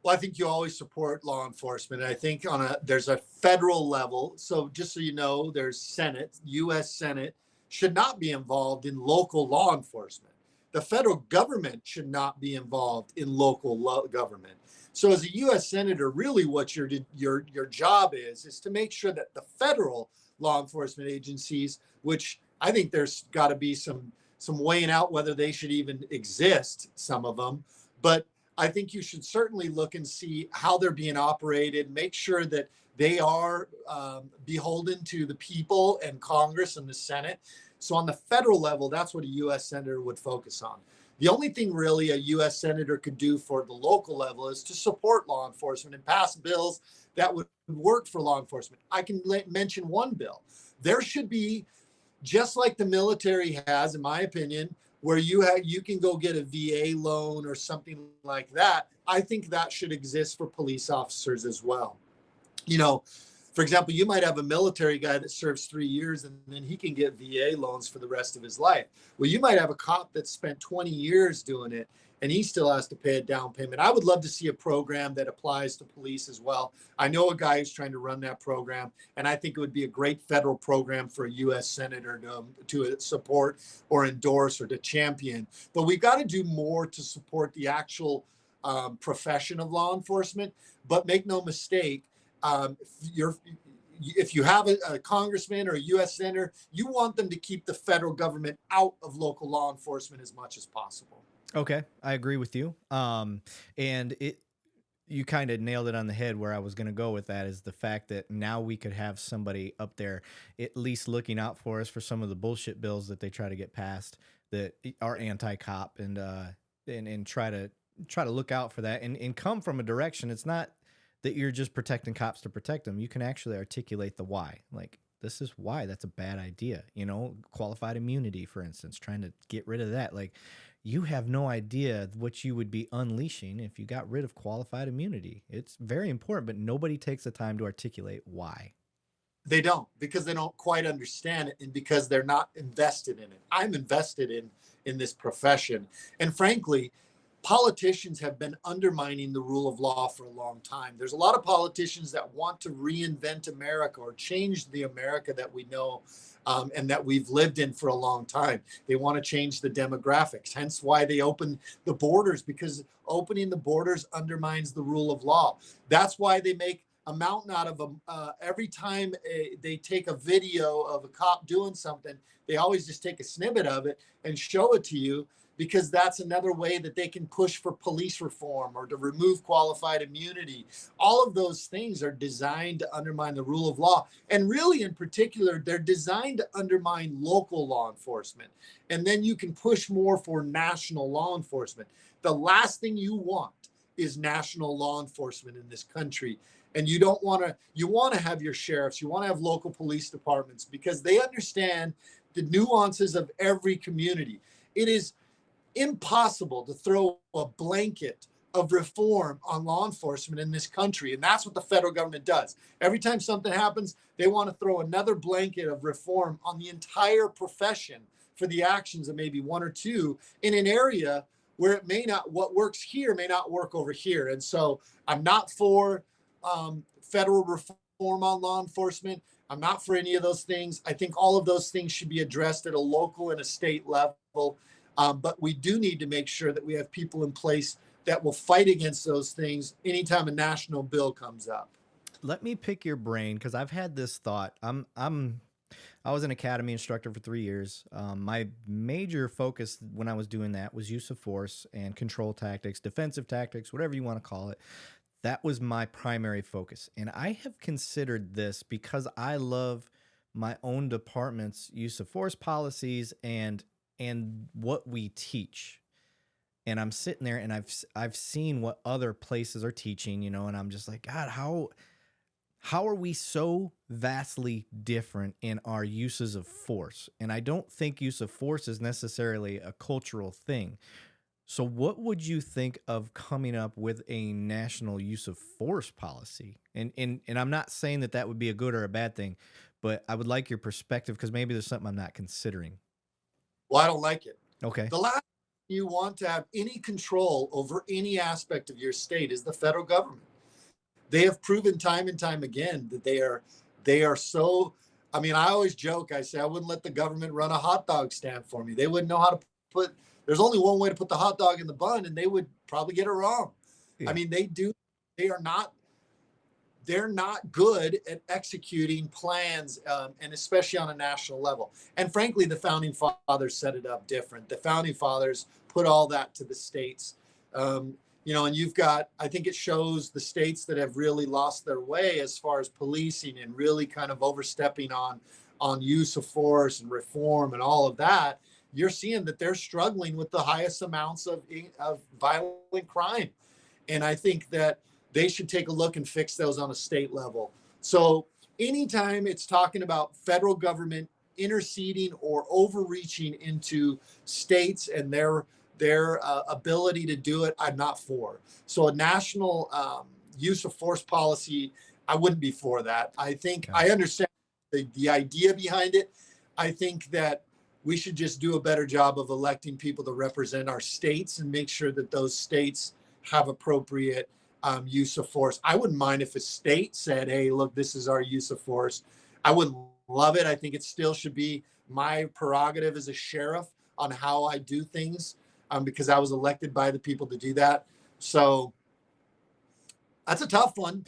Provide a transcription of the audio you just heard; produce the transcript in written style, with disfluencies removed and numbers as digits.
Well, I think you always support law enforcement. I think there's a federal level. So just so you know, there's Senate, U.S. Senate should not be involved in local law enforcement. The federal government should not be involved in local government. So as a U.S. senator, really what your job is to make sure that the federal law enforcement agencies, which I think there's got to be some weighing out whether they should even exist, some of them, but I think you should certainly look and see how they're being operated, make sure that they are beholden to the people and Congress and the Senate. So on the federal level, that's what a U.S. senator would focus on. The only thing really a U.S. senator could do for the local level is to support law enforcement and pass bills that would work for law enforcement. I can mention one bill. There should be, just like the military has, in my opinion, where you can go get a VA loan or something like that. I think that should exist for police officers as well. You know, for example, you might have a military guy that serves 3 years and then he can get VA loans for the rest of his life. Well, you might have a cop that spent 20 years doing it and he still has to pay a down payment. I would love to see a program that applies to police as well. I know a guy who's trying to run that program, and I think it would be a great federal program for a U.S. senator to support or endorse or to champion. But we've got to do more to support the actual profession of law enforcement. But make no mistake, if you have a congressman or a U.S. senator, you want them to keep the federal government out of local law enforcement as much as possible. Okay, I agree with you. And you kind of nailed it on the head. Where I was going to go with that is the fact that now we could have somebody up there at least looking out for us for some of the bullshit bills that they try to get passed that are anti-cop, and try to look out for that and come from a direction. It's not that you're just protecting cops to protect them. You can actually articulate the why. Like, this is why that's a bad idea. You know, qualified immunity, for instance, trying to get rid of that. Like, you have no idea what you would be unleashing if you got rid of qualified immunity. It's very important, but nobody takes the time to articulate why. They don't, because they don't quite understand it and because they're not invested in it. I'm invested in this profession. And frankly, politicians have been undermining the rule of law for a long time. There's a lot of politicians that want to reinvent America or change the America that we know and that we've lived in for a long time. They want to change the demographics, hence why they open the borders, because opening the borders undermines the rule of law. That's why they make a mountain out of them. Every time they take a video of a cop doing something, they always just take a snippet of it and show it to you, because that's another way that they can push for police reform or to remove qualified immunity. All of those things are designed to undermine the rule of law. And really, in particular, they're designed to undermine local law enforcement. And then you can push more for national law enforcement. The last thing you want is national law enforcement in this country. And you don't want to, you want to have your sheriffs, you want to have local police departments, because they understand the nuances of every community. It is impossible to throw a blanket of reform on law enforcement in this country. And that's what the federal government does. Every time something happens, they want to throw another blanket of reform on the entire profession for the actions of maybe one or two in an area where it may not, what works here may not work over here. And so I'm not for federal reform on law enforcement. I'm not for any of those things. I think all of those things should be addressed at a local and a state level. But we do need to make sure that we have people in place that will fight against those things anytime a national bill comes up. Let me pick your brain, because I've had this thought. I was an academy instructor for 3 years. My major focus when I was doing that was use of force and control tactics, defensive tactics, whatever you want to call it. That was my primary focus. And I have considered this, because I love my own department's use of force policies and what we teach. And I'm sitting there and I've seen what other places are teaching, and I'm just like, God, how are we so vastly different in our uses of force? And I don't think use of force is necessarily a cultural thing. So what would you think of coming up with a national use of force policy? And I'm not saying that would be a good or a bad thing, but I would like your perspective, because maybe there's something I'm not considering. Well, I don't like it. Okay. The last you want to have any control over any aspect of your state is the federal government. They have proven time and time again that they are so. I mean, I always joke. I say I wouldn't let the government run a hot dog stand for me. They wouldn't know how to put. There's only one way to put the hot dog in the bun, and they would probably get it wrong. I Yeah. mean, they do. They are not. They're not good at executing plans, and especially on a national level. And frankly, the founding fathers set it up different. The founding fathers put all that to the states. And you've got, I think it shows the states that have really lost their way as far as policing and really kind of overstepping on use of force and reform and all of that. You're seeing that they're struggling with the highest amounts of violent crime. And I think that they should take a look and fix those on a state level. So anytime it's talking about federal government interceding or overreaching into states and their ability to do it, I'm not for. So a national use of force policy, I wouldn't be for that. I think Yeah. I understand the idea behind it. I think that we should just do a better job of electing people to represent our states and make sure that those states have appropriate use of force. I wouldn't mind if a state said, hey, look, this is our use of force. I wouldn't love it. I think it still should be my prerogative as a sheriff on how I do things, because I was elected by the people to do that. So that's a tough one.